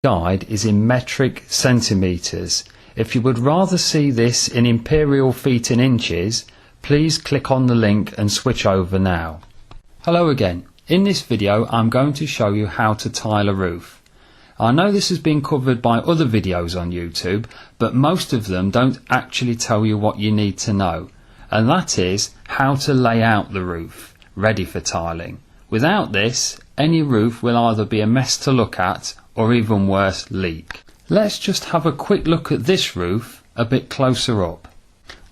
guide is in metric centimetres. If you would rather see this in imperial feet and inches, please click on the link and switch over now. Hello again. In this video I'm going to show you how to tile a roof. I know this has been covered by other videos on YouTube, but most of them don't actually tell you what you need to know, and that is how to lay out the roof, ready for tiling. Without this, any roof will either be a mess to look at or even worse, leak. Let's just have a quick look at this roof a bit closer up.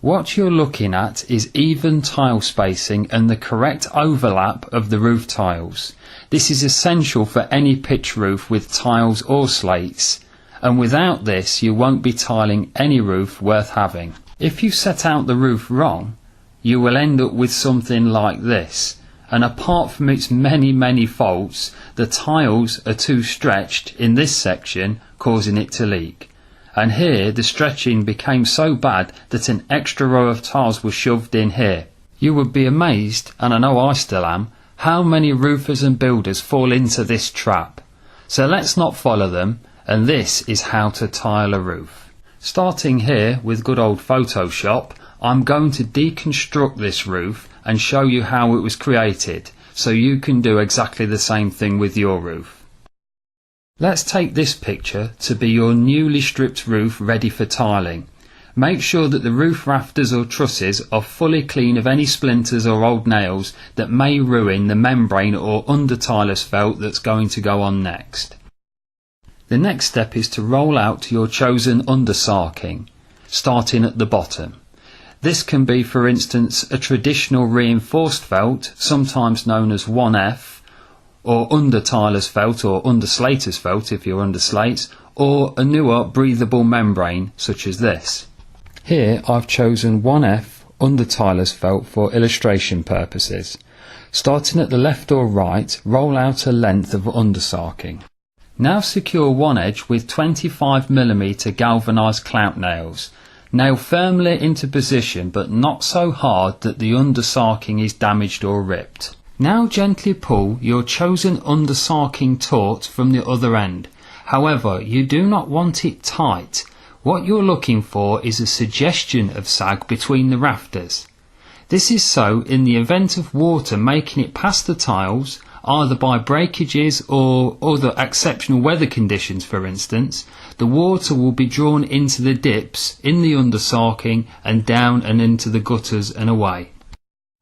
What you're looking at is even tile spacing and the correct overlap of the roof tiles. This is essential for any pitch roof with tiles or slates, and without this you won't be tiling any roof worth having. If you set out the roof wrong, you will end up with something like this. And apart from its many faults, the tiles are too stretched in this section, causing it to leak. And here the stretching became so bad that an extra row of tiles was shoved in here. You would be amazed, and I know I still am, how many roofers and builders fall into this trap. So let's not follow them, and this is how to tile a roof. Starting here with good old Photoshop, I'm going to deconstruct this roof and show you how it was created, so you can do exactly the same thing with your roof. Let's take this picture to be your newly stripped roof ready for tiling. Make sure that the roof rafters or trusses are fully clean of any splinters or old nails that may ruin the membrane or under tiler's felt that's going to go on next. The next step is to roll out your chosen undersarking, starting at the bottom. This can be, for instance, a traditional reinforced felt, sometimes known as 1F, or under tiler's felt or under slater's felt if you're under slates, or a newer breathable membrane such as this. Here I've chosen 1F under tiler's felt for illustration purposes. Starting at the left or right, roll out a length of undersarking. Now secure one edge with 25mm galvanised clamp nails. Nail firmly into position, but not so hard that the undersarking is damaged or ripped. Now gently pull your chosen undersarking taut from the other end. However, you do not want it tight. What you're looking for is a suggestion of sag between the rafters. This is so in the event of water making it past the tiles, either by breakages or other exceptional weather conditions for instance, the water will be drawn into the dips in the undersarking and down and into the gutters and away.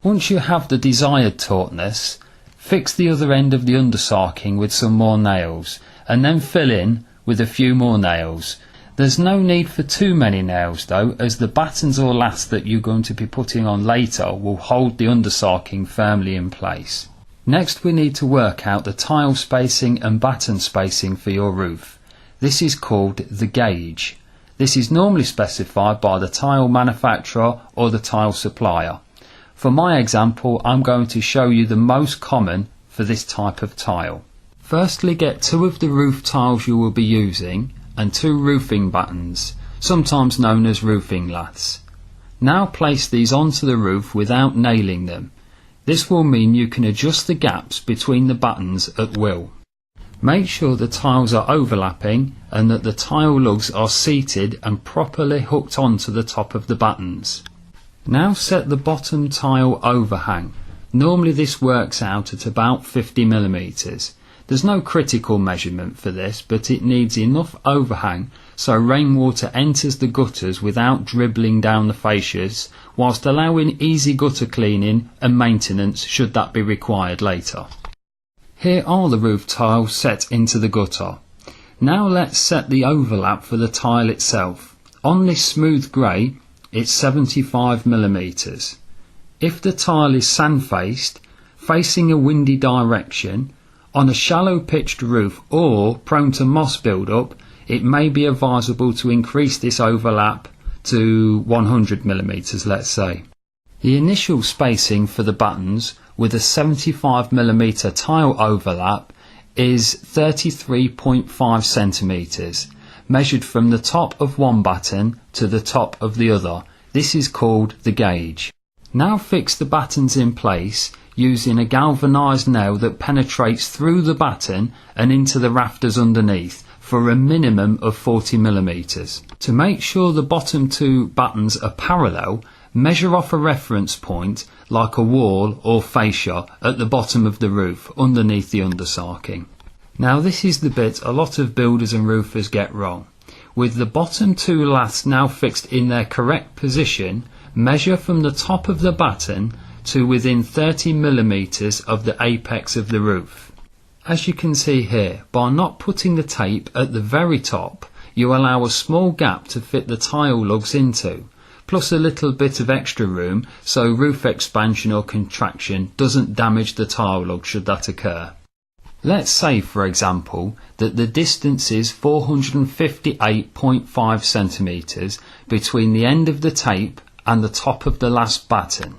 Once you have the desired tautness, fix the other end of the undersarking with some more nails and then fill in with a few more nails. There's no need for too many nails though, as the battens or laths that you're going to be putting on later will hold the undersarking firmly in place. Next we need to work out the tile spacing and batten spacing for your roof. This is called the gauge. This is normally specified by the tile manufacturer or the tile supplier. For my example, I'm going to show you the most common for this type of tile. Firstly, get 2 of the roof tiles you will be using and 2 roofing battens, sometimes known as roofing laths. Now place these onto the roof without nailing them. This will mean you can adjust the gaps between the battens at will. Make sure the tiles are overlapping and that the tile lugs are seated and properly hooked onto the top of the battens. Now set the bottom tile overhang. Normally this works out at about 50mm. There's no critical measurement for this, but it needs enough overhang so rainwater enters the gutters without dribbling down the fascias, whilst allowing easy gutter cleaning and maintenance should that be required later. Here are the roof tiles set into the gutter. Now let's set the overlap for the tile itself. On this smooth grey, it's 75mm. If the tile is sand-faced, facing a windy direction, on a shallow pitched roof or prone to moss build-up, it may be advisable to increase this overlap to 100mm, let's say. The initial spacing for the battens with a 75mm tile overlap is 33.5 centimeters, measured from the top of one batten to the top of the other. This is called the gauge. Now fix the battens in place using a galvanised nail that penetrates through the batten and into the rafters underneath, for a minimum of 40mm. To make sure the bottom two battens are parallel, measure off a reference point like a wall or fascia at the bottom of the roof underneath the undersarking. Now this is the bit a lot of builders and roofers get wrong. With the bottom two laths now fixed in their correct position, measure from the top of the batten to within 30mm of the apex of the roof. As you can see here, by not putting the tape at the very top, you allow a small gap to fit the tile lugs into, plus a little bit of extra room so roof expansion or contraction doesn't damage the tile lug should that occur. Let's say, for example, that the distance is 458.5cm between the end of the tape and the top of the last batten.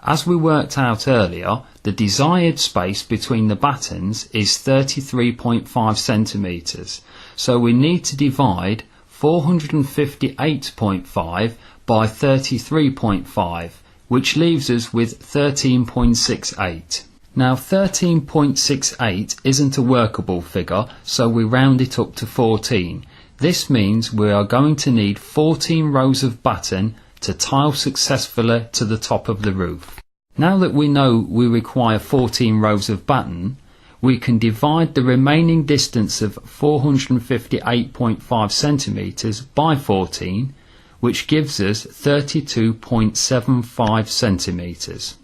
As we worked out earlier, the desired space between the battens is 33.5cm, so we need to divide 458.5 by 33.5, which leaves us with 13.68. Now 13.68 isn't a workable figure, so we round it up to 14. This means we are going to need 14 rows of batten to tile successfully to the top of the roof. Now that we know we require 14 rows of batten, we can divide the remaining distance of 458.5cm by 14, which gives us 32.75cm.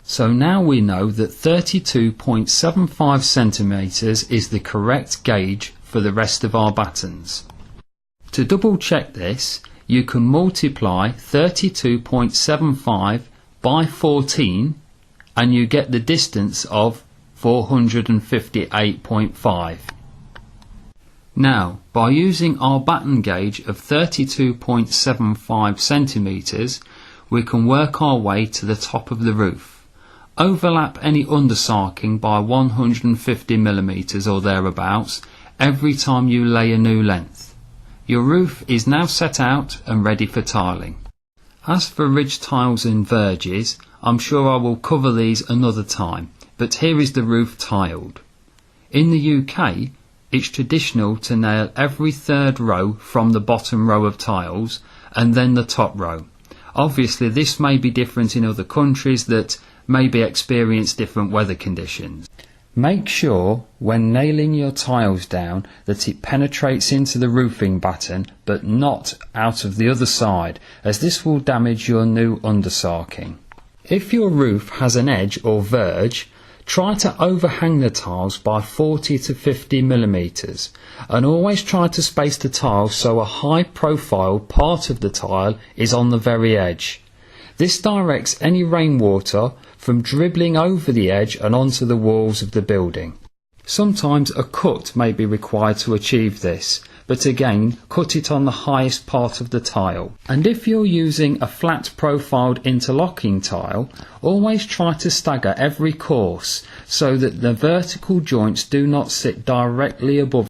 So now we know that 32.75cm is the correct gauge for the rest of our battens. To double check this, you can multiply 32.75 by 14 and you get the distance of 458.5. Now, by using our batten gauge of 32.75cm, we can work our way to the top of the roof. Overlap any undersarking by 150mm or thereabouts every time you lay a new length. Your roof is now set out and ready for tiling. As for ridge tiles and verges, I'm sure I will cover these another time, but here is the roof tiled. In the UK, it's traditional to nail every third row from the bottom row of tiles and then the top row. Obviously this may be different in other countries that maybe experience different weather conditions. Make sure when nailing your tiles down that it penetrates into the roofing batten but not out of the other side, as this will damage your new undersarking. If your roof has an edge or verge, try to overhang the tiles by 40 to 50mm and always try to space the tiles so a high profile part of the tile is on the very edge. This directs any rainwater from dribbling over the edge and onto the walls of the building. Sometimes a cut may be required to achieve this, but again, cut it on the highest part of the tile. And if you're using a flat profiled interlocking tile, always try to stagger every course so that the vertical joints do not sit directly above